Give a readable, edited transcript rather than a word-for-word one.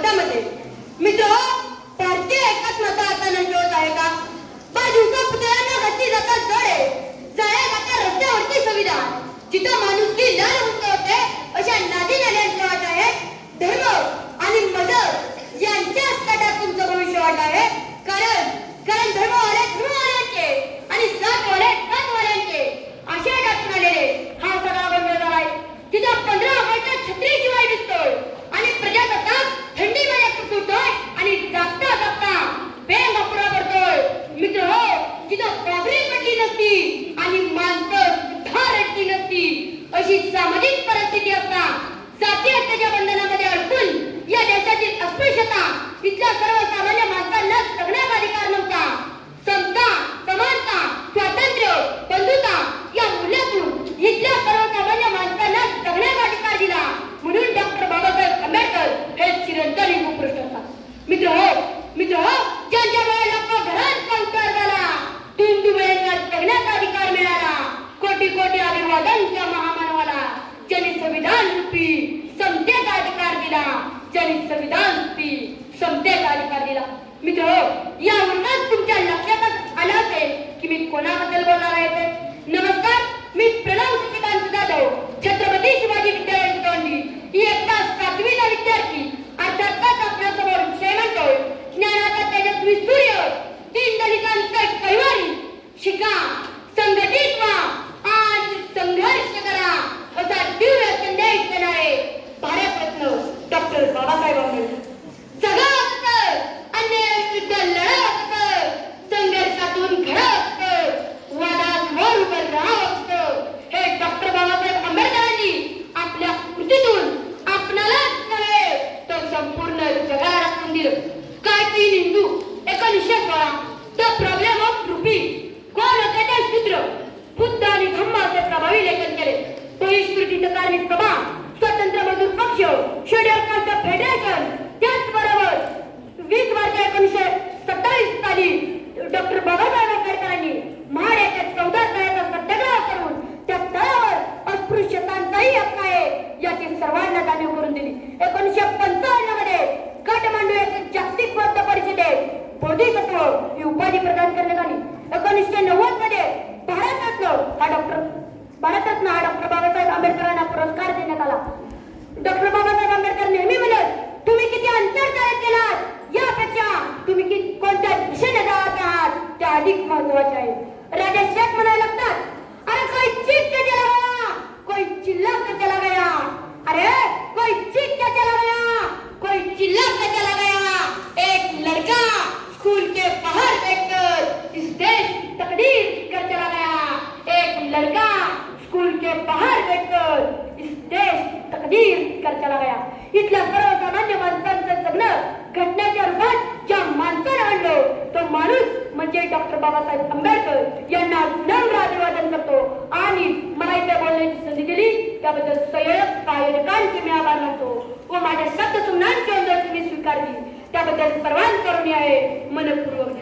भारतामध्ये मित्र भारतीय एकात्मता आता नष्ट होत आहे का? बा दिवसा पुतळ्यांना घातली जातात जोडे, जाळ्या जातात रस्त्यावरती संविधान, जिथं माणुसकी लाल मुक्त होते अशा नादी नाल्यांची वाट आहे. धर्म आणि मजहब यांच्या अस्ताटात तुमचं भविष्य वाट आहे. कारण धर्मवाल्यांचे आणि जातवाल्यांचे आशय टाकून आलेले हा सगळा बंद झालाय. तिथं 15 ऑगस्टच्या छत्रीशिवाय दिसतोय आणि प्रजासत्ताक थंडीमध्ये तुटतोय आणि जागता जागता बेंग अपुरा पडतोय. मित्र हो, जिथं बाबरी पडली नसती आणि माणसं सुद्धा रडली नसती अशी सामाजिक परिस्थिती असता जाती हत्येच्या बंधनामध्ये अडकून या देशातील अस्पृश्यता इथल्या सर्वसामान्य माणसांना जगण्याचा अधिकार नव्हता. समता, समानता, स्वातंत्र्य, बंधुता या मूल्यातून इथल्या सर्वसामान्य माणसांना जगण्याचा अधिकार दिला. म्हणून डॉक्टर बाबासाहेब आंबेडकर हे चिरंतन युगपुरुष असतात. मित्र हो, ज्यांच्यामुळे लोक घरांचा उद्धार झाला, हिंदू वेळेला जगण्याचा अधिकार मिळाला, कोटी कोटी अभिवादनच्या महामानवाला ज्यांनी संविधान रूपी समतेचा अधिकार दिला, ज्यांनी संविधान रूपी समतेचा अधिकार दिला. मित्र हो, यावरूनच तुमच्या लक्षातच आलं असेल की मी कोणाबद्दल बोलणार आहे ते. नमस्कार, मी प्रणव शशिकांत जाधव, छत्रपती शिवाजी विद्यालय तोंडी इयत्ता 7वीचा विद्यार्थी. अर्थातच आपल्यासमोर विषय म्हणतोय ज्ञानाचा तेजस्वी सूर्य, दीनदलितांचा कैवारी. शिका, संघटित व्हा आणि संघर्ष करा असा दिव्य संदेश देणारे भारतरत्न डॉक्टर बाबासाहेब आंबेडकर. जगा अन्यायाविरुद्ध लढा, संघर्षातून घडा, वादासमोर उभं राहा. हे डॉक्टर बाबासाहेब आंबेडकरांनी आपल्या कृतीतून आपणालाच नव्हे तर संपूर्ण जगाला दाखवून दिलं. काय ती Hindu 1916 the problem of rupee, कोण होते ते शूद्र, बुद्ध आणि धम्म असे प्रभावी लेखन केले. बहिष्कृत कार्मिक सभा, स्वतंत्र मजूर पक्ष, शेड्यूल कास्ट फेडरेशन, त्याचबरोबर 20 मार्च 1927 साली डॉक्टर बाबासाहेब आंबेडकरांनी महाड येथे 14 तळ्याचा सत्याग्रह करून त्या तळावर अस्पृश्यतांचाही हक्क आहे याची सर्वांना जाणीव करून दिली. 1955 मध्ये काठमांडू येथे जागतिक बौद्ध परिषदेत बोधिसत्व ही उपाधी प्रदान करण्यात आली. 1990 मध्ये भारतरत्न हा डॉक्टर बाबासाहेब आंबेडकरांना पुरस्कार देण्यात आला. डॉक्टर बाबासाहेब आंबेडकर नेहमी म्हणत, तुम्ही किती अंतर्जाळ केलात यापेक्षा तुम्ही कोणत्या दिशेने जात आहात त्या अधिक महत्वाचे आहे. राजा शेख म्हणायला लागतात, अरे कोई चीख के चला गया, कोई चिल्ला के चला गया, अरे कोई चीख के चला गया, कोई चिल्ला के चला गया. एक लड़का स्कूल के बाहर बैठकर इस देश की तकदीर कर चला गया. एक लड़का स्कूल के बाहर बैठकर इस देश की तकदीर कर चला गया. इथल्या सर्वसामान्य माणसांचं जगणं घटनेच्या रूपात ज्या माणसाने आणलं तो माणूस म्हणजे डॉक्टर बाबासाहेब आंबेडकर यांना नम्र अभिवादन करतो. आणि मला इथे बोलण्याची संधी दिली त्याबद्दल संयोजक आयोजकांचे मी आभार मानतो व माझ्या शब्द सुमनांची अंतर तुम्ही स्वीकारली त्याबद्दल सर्वांकरुणी आहे मनपूर्वक.